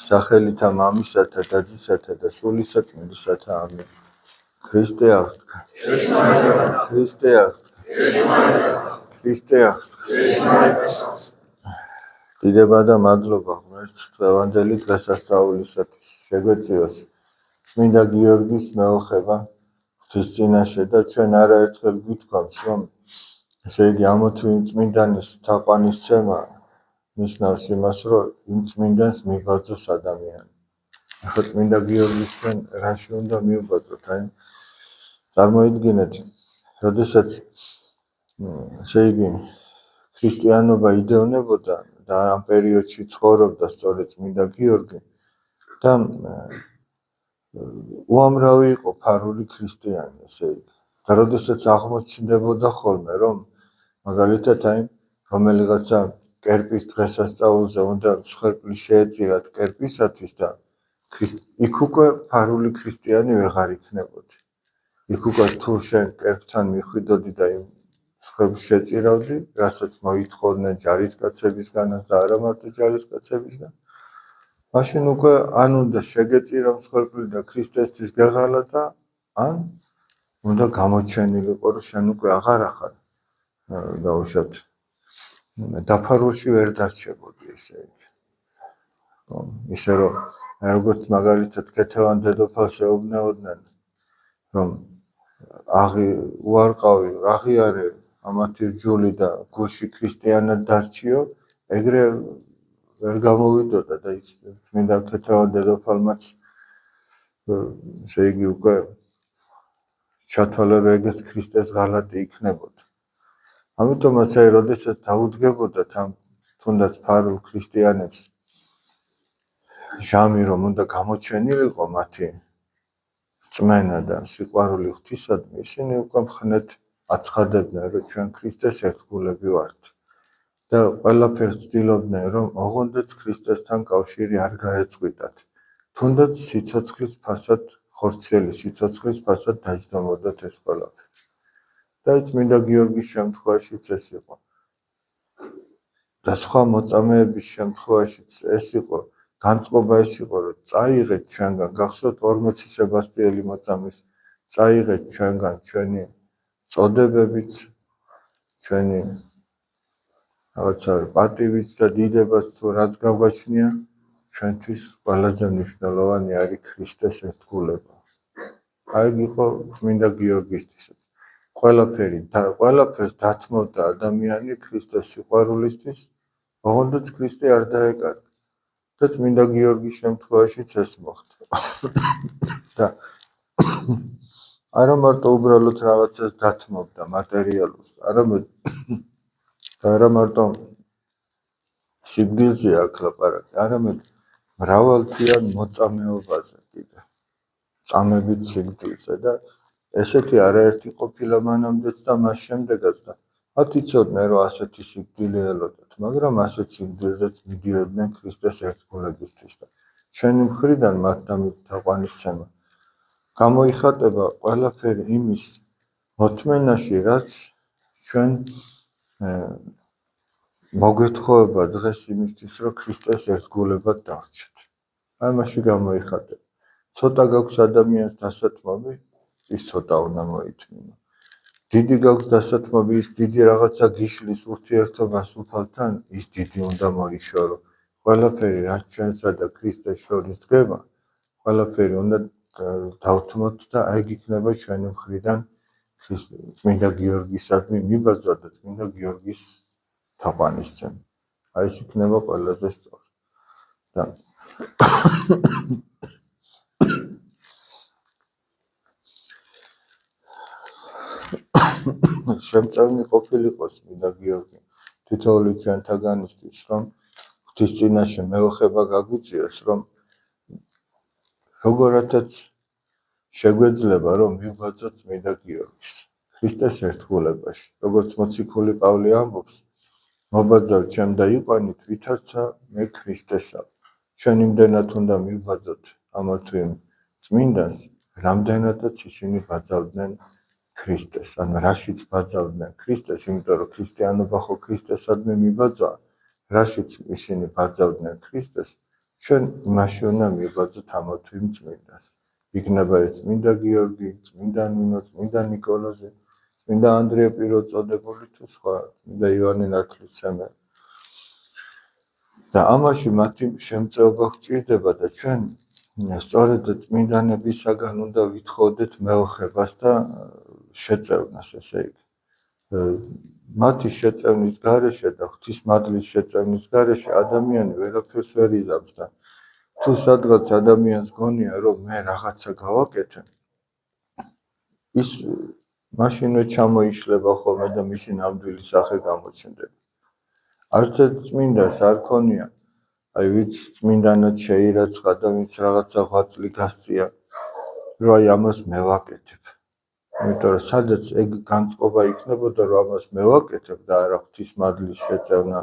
სახელითა მამისათა და ძისათა და სულისა წმინდისათა ამინ. ქრისტე აღსდგა. ქრისტე აღსდგა. ქრისტე აღსდგა. დიდება და მადლობა ღმერთს დღევანდელი დღესასწაულისათვის. შეგვეციოს წმინდა გიორგის მეოხება ღვთის წინაშე და ჩვენ არაერთხელ გვითქვამს, რომ ესე იგი ამო თუ იმ წმინდანის თაყვანისცემა ნიშნავს იმას, რომ იმ წმინდანს მიბაძოს ადამიანი. ახლა წმინდა გიორგის ჩვენ რაში უნდა მივბაძოთ? აი წარმოიდგინეთ, როდესაც ესე იგი ქრისტიანობა იდევნებოდა და ამ პერიოდში ცხოვრობდა სწორედ წმინდა გიორგი და უამრავი იყო ფარული ქრისტიანი, ესე იგი. და როდესაც აღმოჩნდებოდა ხოლმე, რომ მაგალითად აი რომელიღაცა კერპის დღესასწაულზე უნდა მსხვერპლი შეეწირათ კერპისათვის და იქ უკვე ფარული ქრისტიანი ვეღარ იქნებოდი. იქ უკვე თუ შენ კერპთან მიხვიდოდი და იმ მსხვერპლს შეწირავდი, რასაც მოითხოვდნენ ჯარისკაცებისგანაც და არა მარტო ჯარისკაცებისგან, მაშინ უკვე ან უნდა შეგეწირო მსხვერპლი და ქრისტესთვის გეღალა და ან უნდა გამოჩენილიყო, რომ შენ უკვე აღარ ახარ დაუშვათ დაფარულში ვერ დარჩებოდი, ესე იგი. ისე რომ როგორც მაგალითად ქეთევან დედოფალს ეუბნეოდნენ, რომ უარყავი აღიარე ამათი რჯული და გულში ქრისტიანად დარჩიო, ეგრე ვერ გამოვიდოდა და ის წმინდა ქეთევან დედოფალმაც ესე იგი უკვე ჩათვალა, რომ ეგეც ქრისტეს ღალატი იქნებოდა. ამიტომაც აი როდესაც დაუდგებოდათ ამ თუნდაც ფარულ ქრისტიანებს ჟამი, რომ უნდა გამოჩენილიყო მათი რწმენა და სიყვარული ღვთისადმი, ისინი უკვე მხნედ აცხადებდნენ, რომ ჩვენ ქრისტეს ერთგულები ვართ და ყველაფერს ცდილობდნენ, რომ ოღონდაც ქრისტესთან კავშირი არ გაეწყვიტათ, თუნდაც სიცოცხლის ფასად ხორციელი სიცოცხლის ფასად დაჯდომოდათ ეს ყველაფერი. და წმინდა გიორგის შემთხვევაშიც ეს იყო. და სხვა მოწამეების შემთხვევაშიც ეს იყო, განწყობა ეს იყო, რომ წაიღეთ ჩვენგან, გახსოვთ 40 სებასტიელი მოწამის, წაიღეთ ჩვენგან ჩვენი წოდებებიც, ჩვენი რაღაცა პატივიც და დიდებაც თუ რაც გავგაჩნია, ჩვენთვის ყველაზე მნიშვნელოვანი არის ქრისტეს ერთგულება. აი იყო წმინდა გიორგისთვისაც. ყველაფერს დათმობდა ადამიანი ქრისტეს სიყვარულისთვის, ოღონდაც ქრისტე არ დაეკარგა. და წმინდა გიორგის შემთხვევაშიც ეს მოხდა. და არა მარტო უბრალოდ რაღაცას დათმობდა მატერიალურს, არა მარტო სიკვდილზე აქ ლაპარაკი, არამედ მრავალთიან მოწამეობაზე კიდე. წამებით სიკვდილზე და ესეთი არაერთი ყოფილა მანამდეც და მას შემდეგაც და მათ იცოდნენ, რომ ასეთი სიკვდილი ელოდათ, მაგრამ ასეთ სიკვდილზეც მიდიოდნენ ქრისტეს ერთგულებისთვის და ჩვენი მხრიდან მათ დამით თაყვანისცემა გამოიხატება ყველაფერი იმის მოთმენაში, რაც ჩვენ მოგეთხოვება დღეს იმისთვის, რომ ქრისტეს ერთგულებად დავრჩეთ. აი მასში გამოიხატება. ცოტა გაქვს ადამიანს დასათმობი, ის ცოტა უნდა მოითმინო. დიდი გაქვს დასათმობი, ის დიდი რაღაცა გიშლის ურთიერთობას უფალთან, ის დიდი უნდა მოიშორო. ყველაფერი რაც ჩვენსა და ქრისტეს შორის დგება, ყველაფერი უნდა დავთმოთ და აი იქნება ჩვენი მხრიდან წმინდა გიორგისადმი მიბაძვა და წმინდა გიორგის თაყვანისცემა. აი ეს იქნება ყველაზე სწორი. და შემწევნი ყოფილიყო წმინდა გიორგი თითოეული ჩვენთაგანისთვის, რომ ღვთის წინაშე მეოხება გაგვიწიოს, რომ როგორათაც შეგვეძლება, რომ მივბაძოთ წმინდა გიორგის ქრისტეს ერთგულებაში. როგორც მოციქული პავლე ამბობს, მობაძავ ჩემ და იყვანით, ვითარცა მე ქრისტესა. ჩვენ იმდენად უნდა მივბაძოთ ამა თუ იმ წმინდანს, რამდენადაც ისინი ბაძავდნენ ქრისტეს, ან რაშიც ბაძავდნენ ქრისტეს, იმიტომ რომ ქრისტიანობა ხო ქრისტესადმი მიბაძვა, რაშიც ისინი ბაძავდნენ ქრისტეს, ჩვენ იმაში უნდა მივბაძოთ ამათ იმ წმინდას. იქნება ეს წმინდა გიორგი, წმინდა ნინო, წმინდა ნიკოლოზი, წმინდა ანდრია პირველწოდებული თუ სხვა, წმინდა ივანე ნათლისმცემელი. და ამაში მათი შემწეობა გვჭირდება და ჩვენ სწორედ წმინდანებისაგან უნდა ვითხოვდეთ მეოხებას და შეწევნას, ესე იგი. მათი შეწევნის გარეშე და ღვთისმადლის შეწევნის გარეშე ადამიანი ვერაფერს ვერ იზამს და თუ სადღაც ადამიანს გონია რომ მე რაღაცა გავაკეთე, ის მაშინვე ჩამოიშლება ხოლმე და მისი ნამდვილი სახე გამოჩნდება. არც ერთ წმინდას არ ქონია, აი ვიც წმინდანად შეირაცხა და ვინც რაღაცა ღვაწლი გასწია, რომ აი ამას მე ვაკეთებ. იმიტომ რომ სადაც ეგ განწყობა იქნებოდა რომ ამას მე ვაკეთებ და არა ღვთისმადლის შეწევნა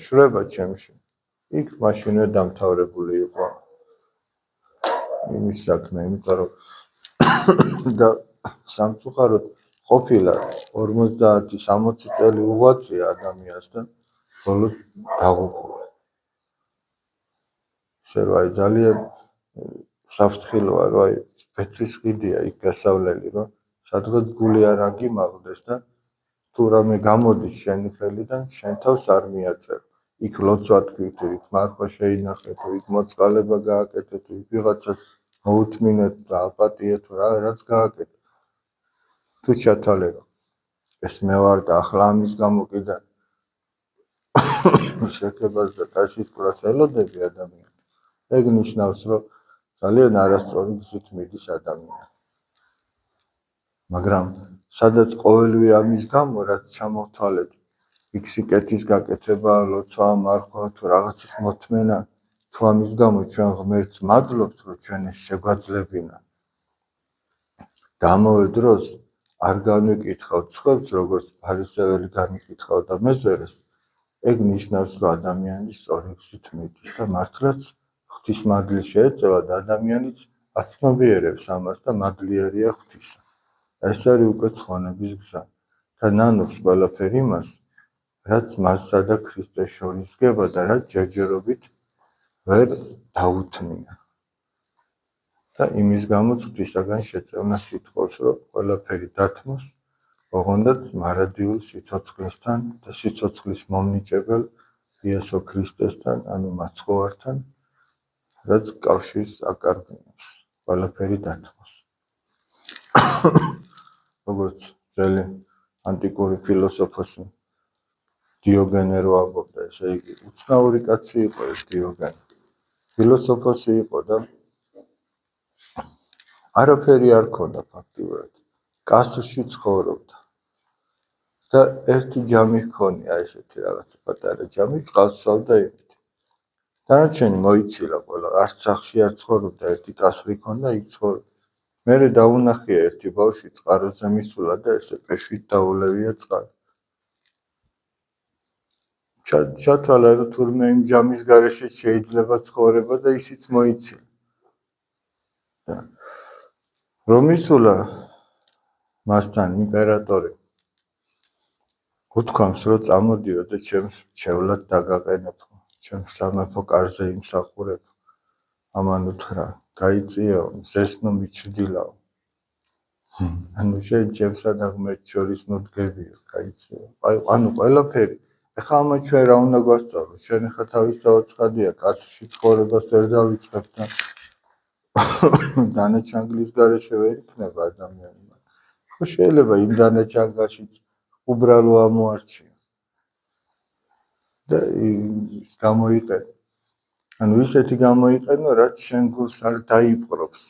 შრება ჩემში, იქ მაშინვე დამთავრებული იყო იმის საქმე, იმიტომ რომ და სამწუხაროდ ყოფილა 50-60 წელი უღვაწია ადამიანს და ბოლოს დაღუპულა. შეიძლება აი ძალიან საფრთხილოა, რომ აი ბეწვის ხიდია იქ გასავლელი, რომ სადღაც გული არ აგიმაღლდეს და თუ რამე გამოდის შენი ხელიდან, შენ თავს არ მიაწერ. იქ ლოცვა თქვი თუ იქ მარხვა შეინახე თუ იქ მოწყალება გააკეთე თუ იქ ვიღაცას მოუთმინე და აპატიე თუ რაც გააკეთე. თუ ჩათვალე რომ ეს მე ვარ და ახლა ამის გამო კიდე შეკებას და ტაშისკვრას ელოდები ადამიანი. ეგ ნიშნავს, რომ ძალიან არასწორი გზით მიდის ადამიანი. მაგრამ სადაც ყოველივე ამის გამო, რაც ჩამოვთვალეთ, იქ სიკეთის გაკეთება, ლოცვა, მარხვა თუ რაღაცის მოთმენა, თუ ამის გამო ჩვენ ღმერთს მადლობთ, რომ ჩვენ ეს შეგვაძლებინა. და ამავე დროს არ განვიკითხავთ სხვებს, როგორც ფარისეველი განიკითხავდა მეზვერეს, ეგ ნიშნავს, რომ ადამიანი სწორი გზით მიდის და მართლაც ღვთისმადლის შეეწევა და ადამიანიც აცნობიერებს ამას და მადლიერია ღვთისა. ეს არის უკვე ცხონების გზა და ნანობს ყველაფერი იმას, რაც მასსა და ქრისტეს შორის დგება და რაც ჯერჯერობით ვერ დაუთმია. და იმის გამოც ღვთისაგან შეწევნას ითხოვს, რომ ყველაფერი დათმოს, ოღონდაც მარადიულ სიცოცხლესთან და სიცოცხლის მომნიჭებელ იესო ქრისტესთან, ანუ მაცხოვართან, რაც კავშირს აკარგუნებს, ყველაფერი დათმოს. როგორც ძველი ანტიკური ფილოსოფოსი დიოგენე რო ამბობდა, ესე იგი უცნაური კაცი იყო ეს დიოგენე. ფილოსოფოსი იყო და არაფერი არ ქონდა ფაქტიურად. კასრში ცხოვრობდა. და ერთი ჯამი ჰქონია ესეთი რაღაც პატარა ჯამი, წყალს სვავდა იმით. დანარჩენი მოიცილა ყველა, არც სახლში არ ცხოვრობდა, ერთი კასრი ჰქონდა, იქ ცხოვრობდა. მერე დაუნახია ერთი ბავშვი წყაროზე მისულა და ესე პეშვით დაულევია წყალი. ჩათვალა რომ თურმე იმ ჯამის გარეშე შეიძლება ცხოვრება და ისიც მოიცილა. რომ ისულა მასთან იმპერატორი უთქვამს, რომ წამოდიო და ჩემს მრჩევლად დაგაყენებო, ჩემს სამეფო კარზე იმსახურებო. ამან უთხრა, გაიწიეო, მზესნო მიჩრდილაო. ანუ შენ ჩემსა და ღმერთს შორის ნუ დგებიო, გაიწიეო. ანუ ყველაფერი. ეხლა ამათ ჩვენ რა უნდა გვასწავლოს? ჩვენ ეხლა თავისთავად ცხადია, კასრში ცხოვრებას ვერ დავიწყებ და დანაჩანგლის გარეშე ვერ იქნება ადამიანი. ხო შეიძლება იმ დანაჩანგაშიც უბრალო ამოარჩიო. და ის გამოიყენო. ანუ ისეთი გამოიყენო, რაც შენ გულს არ დაიპყრობს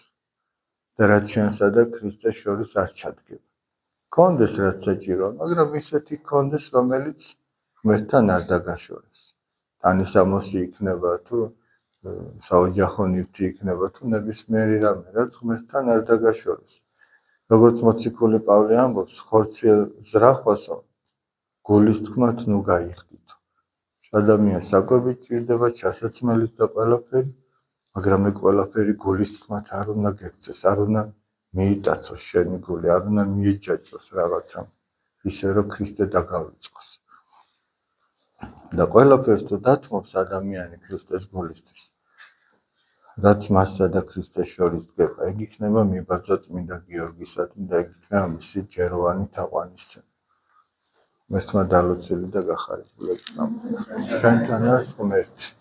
და რაც შენსა და ქრისტეს შორის არ ჩადგება. კონდეს რაც საჭიროა, მაგრამ ისეთი კონდეს, რომელიც ღმერთთან არ დაგაშორეს. თანისამოსი იქნება თუ საოჯახო ნივთი იქნება თუ ნებისმიერი რამე, რაც ღმერთთან არ დაგაშორეს. როგორც მოციქული პავლე ამბობს, ხორციელ ზრახვასო გულის თქმათ ნუ გაიხდითო. ადამიანს საკვები ჭირდება, ჩასაცმელიც და ყველაფერი, მაგრამ ეგ ყველაფერი გულის თქმათ არ უნდა გექცეს, არ უნდა მიიტაცოს შენი გული, არ უნდა მიეჯაჭოს რაღაცამ, ისე რომ ქრისტე დაგავიწყოს. და ყველაფერს თუ დათმობს ადამიანი ქრისტეს გულისთვის, რაც მასსა და ქრისტეს შორის დგება, ეგ იქნება მიბაძვა წმინდა გიორგისადმი და ეგ იქნება მისი ჯეროვანი თაყვანისცემა. მერთმა დალოცილი და გახარებული. ჩვენთანაც ღმერთი.